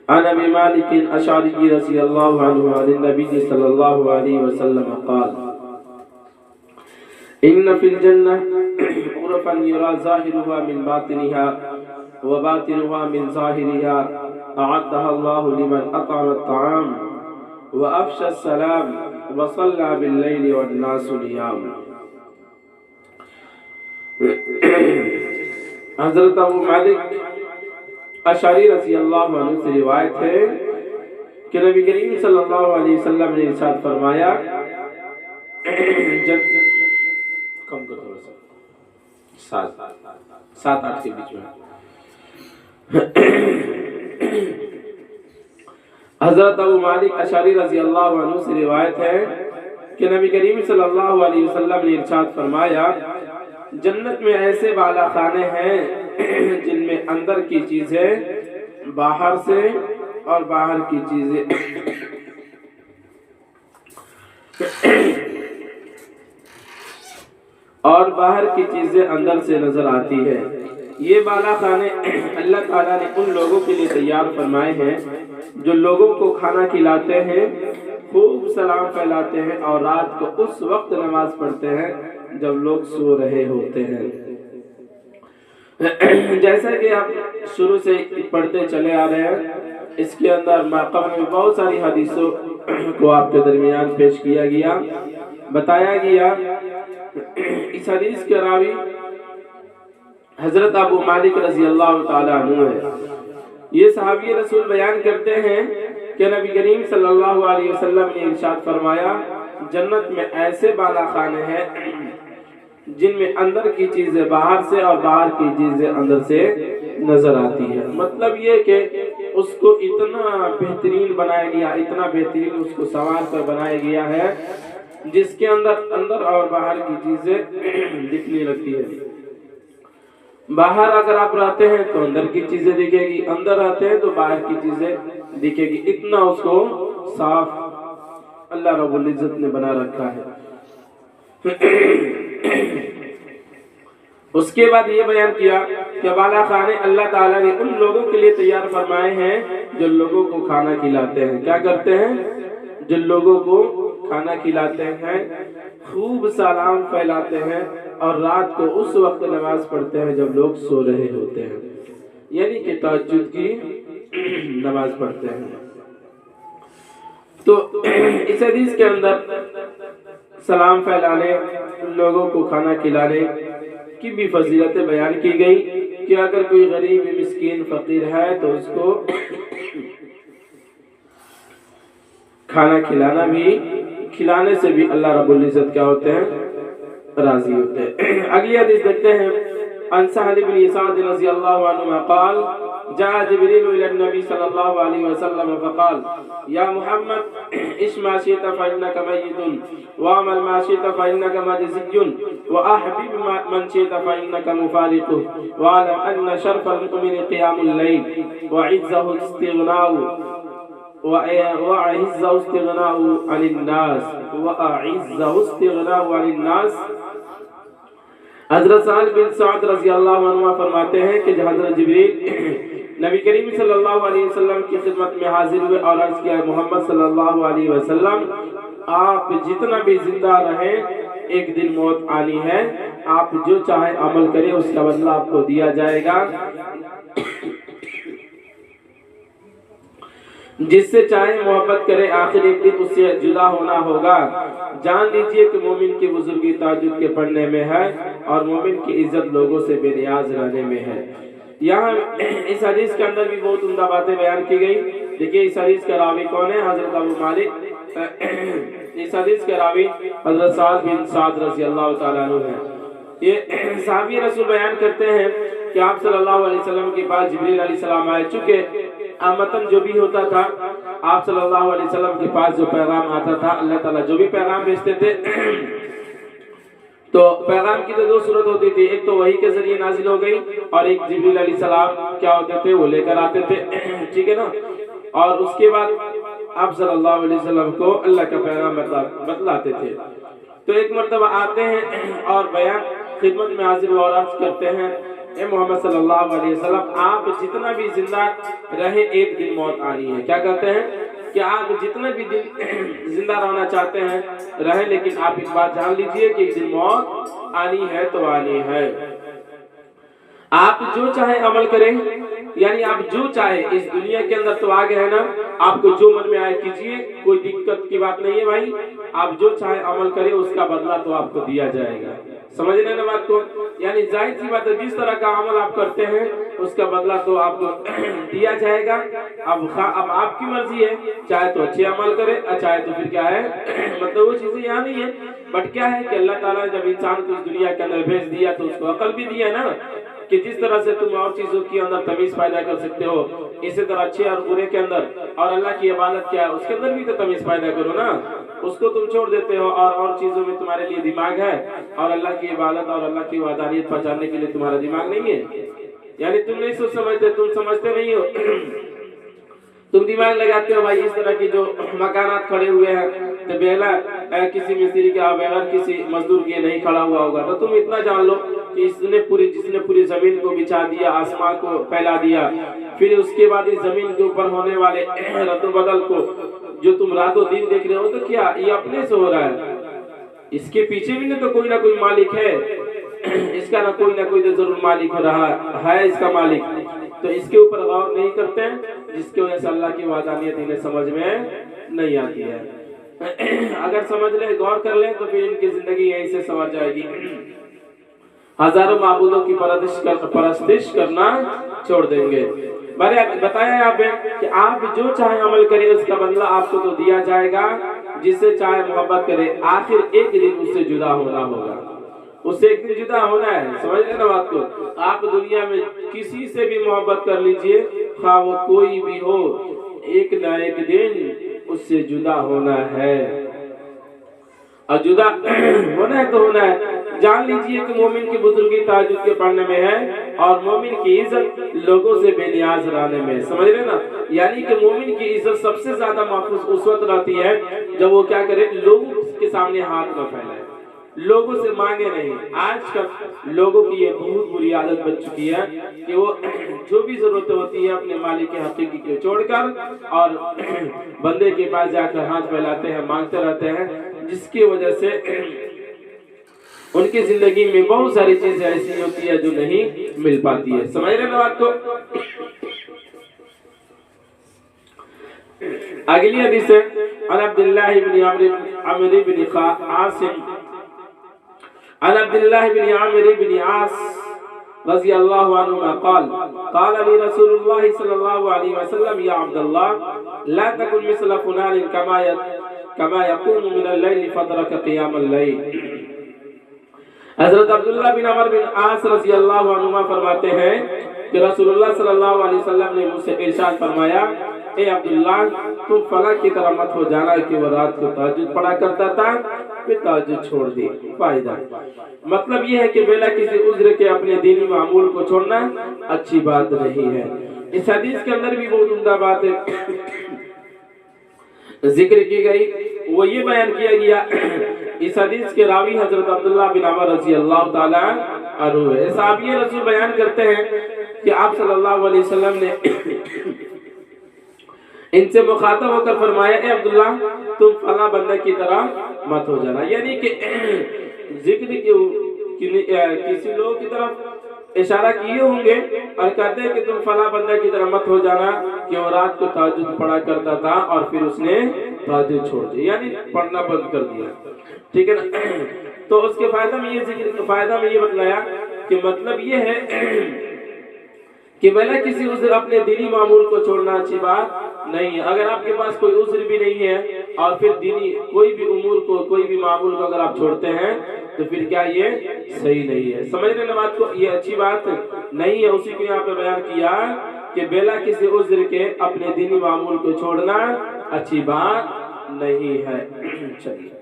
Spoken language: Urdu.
عن ابي مالك الاشعري رضي الله عنه عن النبي صلى الله عليه وسلم قال ان في الجنة غرفا يرى ظاهرها من باطنها وباطنها من ظاهرها اعدها الله لمن اطعم الطعام وافشى السلام وصلى بالليل والناس نيام۔ حضرت ابو مالک اشعری رضی اللہ عنہ سے روایت ہے کہ نبی کریم صلی اللہ علیہ وسلم نے ارشاد فرمایا، کم کرو تھوڑا سا، 7-8 کے بیچ میں۔ حضرت ابو مالک اشعری رضی اللہ عنہ سے روایت ہے کہ نبی کریم صلی اللہ علیہ وسلم نے ارشاد فرمایا، جنت میں ایسے بالا خانے ہیں جن میں اندر کی چیزیں باہر سے اور باہر کی چیزیں اور باہر کی چیزیں اندر سے نظر آتی ہے۔ یہ بالا خانے اللہ تعالیٰ نے ان لوگوں کے لیے تیار فرمائے ہیں جو لوگوں کو کھانا کھلاتے ہیں، خوب سلام پھیلاتے ہیں اور رات کو اس وقت نماز پڑھتے ہیں جب لوگ سو رہے ہوتے ہیں۔ جیسا کہ آپ شروع سے پڑھتے چلے آ رہے ہیں، اس کے اندر قبل میں بہت ساری حدیثوں کو آپ کے درمیان پیش کیا گیا، بتایا گیا۔ اس حدیث کے راوی حضرت ابو مالک رضی اللہ تعالیٰ عنہ ہے۔ یہ صحابی رسول بیان کرتے ہیں کہ نبی کریم صلی اللہ علیہ وسلم نے ارشاد فرمایا، جنت میں ایسے بالا خانے ہیں جن میں اندر کی چیزیں باہر سے اور باہر کی چیزیں اندر سے نظر آتی ہے۔ مطلب یہ کہ اس کو اتنا بہترین بنایا گیا، اتنا بہترین اس کو سنوار کر بنایا گیا ہے جس کے اندر اور باہر کی چیزیں دکھنے لگتی ہے۔ باہر اگر آپ رہتے ہیں تو اندر کی چیزیں دکھے گی، اندر رہتے ہیں تو باہر کی چیزیں دکھے گی، اتنا اس کو صاف اللہ رب العزت نے بنا رکھا ہے۔ اس کے بعد یہ بیان کیا کہ بالا خانے اللہ تعالیٰ نے ان لوگوں کے لیے تیار فرمائے ہیں جو لوگوں کو کھانا کھلاتے ہیں۔ کیا کرتے ہیں؟ جو لوگوں کو کھانا کھلاتے ہیں، خوب سلام پھیلاتے ہیں اور رات کو اس وقت نماز پڑھتے ہیں جب لوگ سو رہے ہوتے ہیں، یعنی کہ تہجد کی نماز پڑھتے ہیں۔ تو اس حدیث کے اندر سلام پھیلانے، لوگوں کو کھانا کھلانے کی بھی فضیلتیں بیان کی گئی کہ اگر کوئی غریب مسکین فقیر ہے تو اس کو کھانا کھلانے سے بھی اللہ رب العزت کیا ہوتے ہیں؟ راضی ہوتے ہیں۔ اگلی حدیث دیکھتے ہیں۔ عن سہل بن سعد رضی اللہ عنہ قال جاء جبریل الى النبي صلی اللہ علیہ وسلم فقال یا محمد عش ما شئت فإنك میت واعمل ما شئت فإنك مجزی واحبب من شئت فإنك مفارقه واعلم ان شرف المؤمن قيام الليل وعزه الاستغناء وأعزه استغناء عن الناس۔ حضرت سہل بن سعد رضی اللہ عنہ فرماتے ہیں کہ حضرت جبریل نبی کریم صلی اللہ علیہ وسلم کی خدمت میں حاضر ہوئے اور عرض کیا، محمد صلی اللہ علیہ وسلم آپ جتنا بھی زندہ رہیں ایک دن موت آنی ہے، آپ جو چاہے عمل کریں اس کا بدلہ آپ کو دیا جائے گا، جس سے چاہے محبت کرے آخر ایک دن اس سے جدا ہونا ہوگا۔ جان لیجئے کہ مومن کی بزرگی تہجد کے پڑھنے میں ہے اور مومن کی عزت لوگوں سے بے نیاز رہنے میں ہے۔ یہاں اس حدیث کے اندر بھی بہت عمدہ باتیں بیان کی گئی۔ دیکھیے اس حدیث کا راوی کون ہے؟ حضرت ابو مالک۔ اس حدیث کے راوی حضرت سہل بن سعد رضی اللہ تعالیٰ عنہ ہے۔ یہ صحابی رسول بیان کرتے ہیں کہ آپ صلی اللہ علیہ وسلم کے پاس جبریل علیہ السلام آئے، چونکہ عامتاً جو بھی ہوتا تھا آپ صلی اللہ علیہ وسلم کے پاس جو پیغام آتا تھا، اللہ تعالیٰ جو بھی پیغام بھیجتے تھے تو پیغام کی تو دو صورت ہوتی تھی، ایک تو وحی کے ذریعے نازل ہو گئی اور ایک جبریل علیہ السلام کیا ہوتے تھے وہ لے کر آتے تھے، ٹھیک ہے نا۔ اور اس کے بعد آپ صلی اللہ علیہ وسلم کو اللہ کا پیغام بتلاتے تھے۔ تو ایک مرتبہ آتے ہیں اور بیان خدمت میں حاضر و عرض کرتے ہیں اے محمد صلی اللہ علیہ وسلم آپ جتنا بھی زندہ رہیں ایک دن موت آنی ہے. کیا کہتے ہیں کہ آپ جتنا بھی دن زندہ رہنا چاہتے ہیں رہیں، لیکن آپ ایک بات جان لیجئے کہ ایک دن موت آنی ہے تو آنی ہے. آپ جو چاہے عمل کریں، یعنی آپ جو چاہے اس دنیا کے اندر تو آگے ہے نا، آپ کو جو من میں آئے کیجئے، کوئی دقت کی بات نہیں ہے بھائی. آپ جو چاہے عمل کریں اس کا بدلہ تو آپ کو دیا جائے گا. سمجھ رہے نا بات کو؟ یعنی ظاہر سی بات ہے جس طرح کا عمل آپ کرتے ہیں اس کا بدلہ تو آپ کو دیا جائے گا. اب آپ کی مرضی ہے، چاہے تو اچھے عمل کرے، چاہے تو پھر کیا ہے مطلب وہ چیزیں یہاں نہیں ہے. بٹ کیا ہے کہ اللہ تعالیٰ نے جب انسان کو اس دنیا کے اندر بھیج دیا تو اس کو عقل بھی دیا نا، کہ جس طرح سے تم اور چیزوں کے اندر تمیز پیدا کر سکتے ہو، اسی طرح اچھے اور برے کے اندر اور اللہ کی عبادت کیا ہے اس کے اندر بھی تو تمیز پیدا کرو نا. اس کو تم چھوڑ دیتے ہو اور چیزوں میں تمہارے لیے دماغ ہے، اور اللہ کی عبادت اور اللہ کی وحدانیت پہچاننے کے لیے تمہارا دماغ نہیں ہے. یعنی تم نہیں سوچ سمجھتے، تم سمجھتے نہیں ہو. تم دماغ لگاتے ہو بھائی اس طرح کی جو مکانات کھڑے ہوئے ہیں تو بیلا کسی مستری کے بغیر کسی مزدور کے نہیں کھڑا ہوا ہوگا. تو تم اتنا جان لو کہ جس نے پوری زمین کو بچھا دیا، آسمان کو پھیلا دیا، پھر اس کے بعد اس زمین کے اوپر ہونے والے رد و بدل کو جو تم رات و دن دیکھ رہے ہو، تو کیا یہ اپنے سے ہو رہا ہے؟ اس کے پیچھے بھی تو کوئی نہ کوئی مالک ہے. اس کا نہ کوئی تو ضرور مالک ہو رہا ہے اس کا مالک. تو اس کے اوپر غور نہیں کرتے ہیں، جس کی وجہ سے اللہ کی وحدانیت انہیں سمجھ میں نہیں آتی ہے. اگر سمجھ لیں، غور کر لیں تو پھر ان کی زندگی یہیں سے سنور جائے گی. ہزاروں معبودوں کی پرستش کرنا چھوڑ دیں گے. بتایا یہاں پہ کہ آپ جو چاہے عمل کریں اس کا بدلہ آپ کو تو دیا جائے گا. جس سے چاہے محبت کرے، آخر ایک دن اس سے جدا ہونا ہوگا. اس سے ایک دن جدا ہونا ہے. سمجھ لیں نا بات کو؟ آپ دنیا میں کسی سے بھی محبت کر لیجئے، خواہ وہ کوئی بھی ہو، ایک نہ ایک دن اس سے جدا ہونا ہے. اور جدا ہونا ہے تو ہونا ہے. جان لیجئے کہ مومن کی بزرگی تہجد کے پڑھنے میں ہے، اور مومن کی عزت لوگوں سے بے نیاز رہنے میں. سمجھ رہے نا؟ یعنی کہ مومن کی عزت سب سے زیادہ محفوظ اس وقت رہتی ہے جب وہ کیا کرے، لوگوں کے سامنے ہاتھ نہ پھیلائے، لوگوں سے مانگے نہیں. آج کل لوگوں کی یہ بہت بری عادت بن چکی ہے کہ وہ جو بھی ضرورت ہوتی ہے اپنے مالک حقیقی کو چھوڑ کر اور بندے کے پاس جا کر ہاتھ پھیلاتے ہیں، مانگتے رہتے ہیں، جس کی وجہ سے ان کی زندگی میں بہت ساری چیزیں ایسی ہوتی ہے جو نہیں مل پاتی ہے. سمجھ رہے ہیں بات کو؟ اگلی حدیث ہے عن عبداللہ بن عمرو بن عاصم عن عبداللہ بن عمرو بن عاص رضی اللہ عنہما قال قال لي رسول اللہ صلی اللہ علیہ وسلم یا عبداللہ لا تکن مثل فلان كما يقوم من الليل فدرك قيام الليل. حضرت عبداللہ بن عمر بن عاص رضی اللہ عنہما فرماتے ہیں کہ رسول اللہ صلی اللہ علیہ وسلم نے مجھ سے ارشاد فرمایا، اے عبداللہ تم فلاں کی طرح مت ہو جانا کہ وہ رات کو تہجد پڑھا کرتا تھا پھر تہجد چھوڑ دی. فائدہ مطلب یہ ہے کہ بلا کسی عذر کے اپنے دینی معمول کو چھوڑنا اچھی بات نہیں ہے. اس حدیث کے اندر بھی بہت عمدہ بات ذکر کی گئی، وہ یہ بیان کیا گیا. اس حدیث کے راوی حضرت عبداللہ بن عمر رضی اللہ تعالی عنہ ہے. صحابی رسول بیان کرتے ہیں کہ آپ صلی اللہ علیہ وسلم نے ان سے مخاطب ہو کر فرمایا، اے عبداللہ تم فلاں بندہ کی طرح مت ہو جانا. یعنی کہ ذکر کسی لوگ کی طرف اشارہ کیے ہوں گے اور کہتے ہیں کہ تم فلاں بندہ کی طرح مت ہو جانا کہ وہ رات کو تہجد پڑھا کرتا تھا اور پھر اس نے تہجد چھوڑ دی، یعنی پڑھنا بند کر دیا. ٹھیک ہے نا؟ تو اس کے فائدہ میں یہ بتلایا کہ مطلب یہ ہے کہ بلا کسی عذر اپنے دینی معمول کو چھوڑنا اچھی بات نہیں ہے. اگر آپ کے پاس کوئی عذر بھی نہیں ہے اور پھر دینی کوئی بھی امور کو، کوئی بھی معمول کو اگر آپ چھوڑتے ہیں تو پھر کیا یہ صحیح نہیں ہے. سمجھ رہے ہیں بات کو؟ یہ اچھی بات نہیں ہے. اسی کو یہاں پہ بیان کیا کہ بلا کسی عذر کے اپنے دینی معمول کو چھوڑنا اچھی بات نہیں ہے. چلیے.